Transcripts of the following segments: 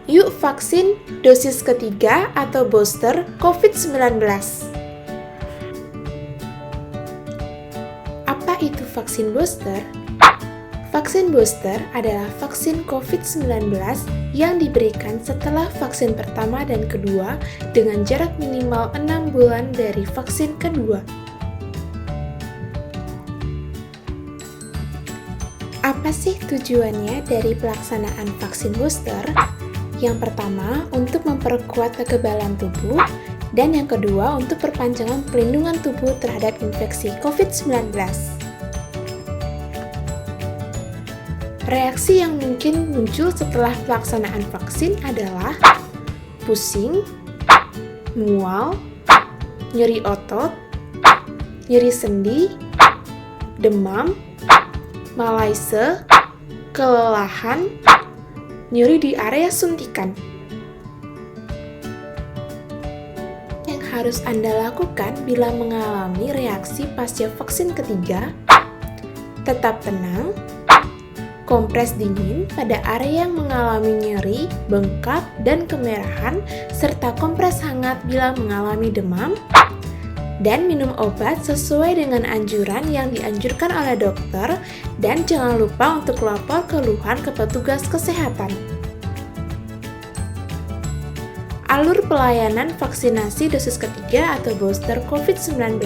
Yuk vaksin dosis ketiga atau booster COVID-19. Apa itu vaksin booster? Vaksin booster adalah vaksin COVID-19 yang diberikan setelah vaksin pertama dan kedua dengan jarak minimal 6 bulan dari vaksin kedua. Apa sih tujuannya dari pelaksanaan vaksin booster? Yang pertama, untuk memperkuat kekebalan tubuh, dan yang kedua, untuk perpanjangan perlindungan tubuh terhadap infeksi COVID-19. Reaksi yang mungkin muncul setelah pelaksanaan vaksin adalah pusing, mual, nyeri otot, nyeri sendi, demam, malaise, kelelahan, nyeri di area suntikan. Yang harus Anda lakukan bila mengalami reaksi pasca vaksin ketiga, tetap tenang, kompres dingin pada area yang mengalami nyeri, bengkak, dan kemerahan, serta kompres hangat bila mengalami demam, dan minum obat sesuai dengan anjuran yang dianjurkan oleh dokter, dan jangan lupa untuk lapor keluhan ke petugas kesehatan. Alur pelayanan vaksinasi dosis ketiga atau booster COVID-19.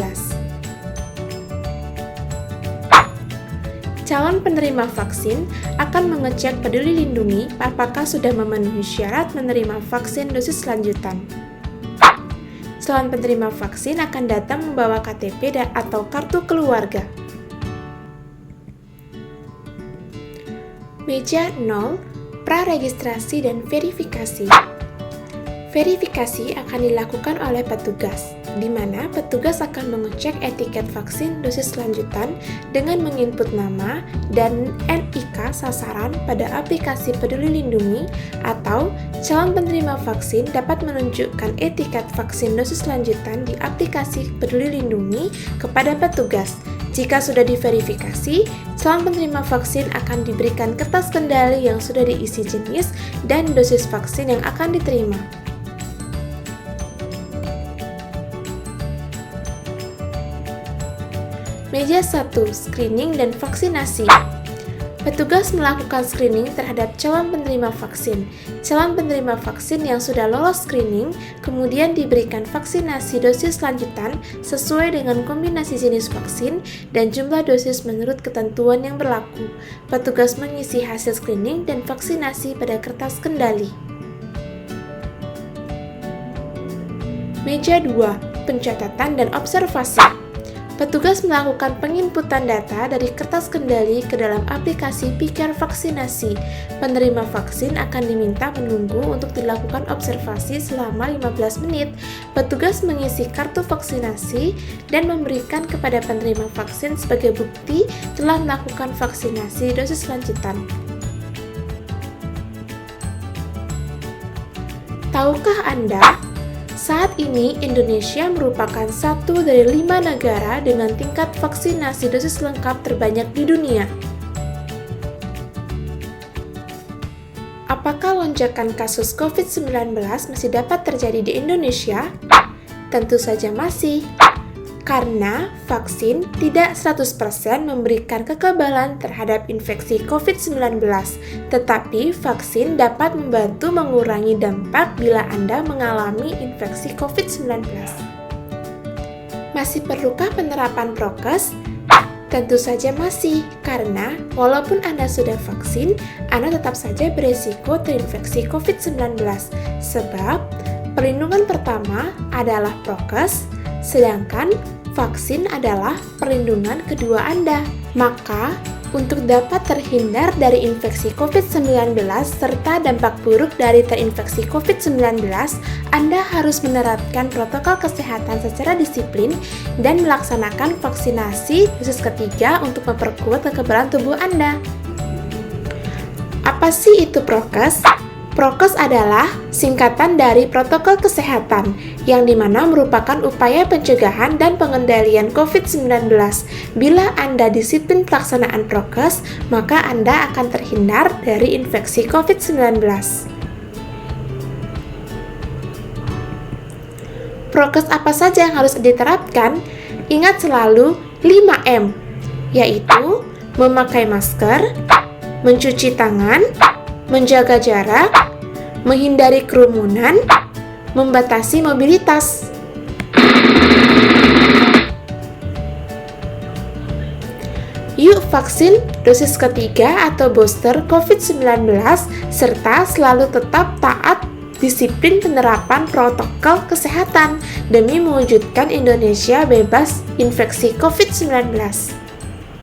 Calon penerima vaksin akan mengecek Peduli Lindungi apakah sudah memenuhi syarat menerima vaksin dosis lanjutan. Calon penerima vaksin akan datang membawa KTP atau kartu keluarga. Meja 0, praregistrasi dan verifikasi. Verifikasi akan dilakukan oleh petugas, di mana petugas akan mengecek etiket vaksin dosis lanjutan dengan menginput nama dan NIK sasaran pada aplikasi Peduli Lindungi, atau calon penerima vaksin dapat menunjukkan etiket vaksin dosis lanjutan di aplikasi Peduli Lindungi kepada petugas. Jika sudah diverifikasi, calon penerima vaksin akan diberikan kertas kendali yang sudah diisi jenis dan dosis vaksin yang akan diterima. Meja 1, screening dan vaksinasi. Petugas melakukan screening terhadap calon penerima vaksin. Calon penerima vaksin yang sudah lolos screening kemudian diberikan vaksinasi dosis lanjutan sesuai dengan kombinasi jenis vaksin dan jumlah dosis menurut ketentuan yang berlaku. Petugas mengisi hasil screening dan vaksinasi pada kertas kendali. Meja 2, pencatatan dan observasi. Petugas melakukan penginputan data dari kertas kendali ke dalam aplikasi Pikir Vaksinasi. Penerima vaksin akan diminta menunggu untuk dilakukan observasi selama 15 menit. Petugas mengisi kartu vaksinasi dan memberikan kepada penerima vaksin sebagai bukti telah melakukan vaksinasi dosis lanjutan. Tahukah Anda? Saat ini, Indonesia merupakan satu dari 5 negara dengan tingkat vaksinasi dosis lengkap terbanyak di dunia. Apakah lonjakan kasus COVID-19 masih dapat terjadi di Indonesia? Tentu saja masih. Karena vaksin tidak 100% memberikan kekebalan terhadap infeksi COVID-19, tetapi vaksin dapat membantu mengurangi dampak bila Anda mengalami infeksi COVID-19. Masih perlukah penerapan prokes? Tentu saja masih, karena walaupun Anda sudah vaksin, Anda tetap saja beresiko terinfeksi COVID-19, sebab perlindungan pertama adalah prokes, sedangkan vaksin adalah perlindungan kedua Anda. Maka, untuk dapat terhindar dari infeksi COVID-19 serta dampak buruk dari terinfeksi COVID-19, Anda harus menerapkan protokol kesehatan secara disiplin dan melaksanakan vaksinasi dosis ketiga untuk memperkuat kekebalan tubuh Anda. Apa sih itu prokes? Prokes adalah singkatan dari protokol kesehatan, yang dimana merupakan upaya pencegahan dan pengendalian COVID-19. Bila Anda disiplin pelaksanaan prokes, maka Anda akan terhindar dari infeksi COVID-19. prokes apa saja yang harus diterapkan? Ingat selalu 5M, yaitu memakai masker, mencuci tangan, menjaga jarak, menghindari kerumunan, membatasi mobilitas. Yuk vaksin dosis ketiga atau booster COVID-19 serta selalu tetap taat disiplin penerapan protokol kesehatan demi mewujudkan Indonesia bebas infeksi COVID-19.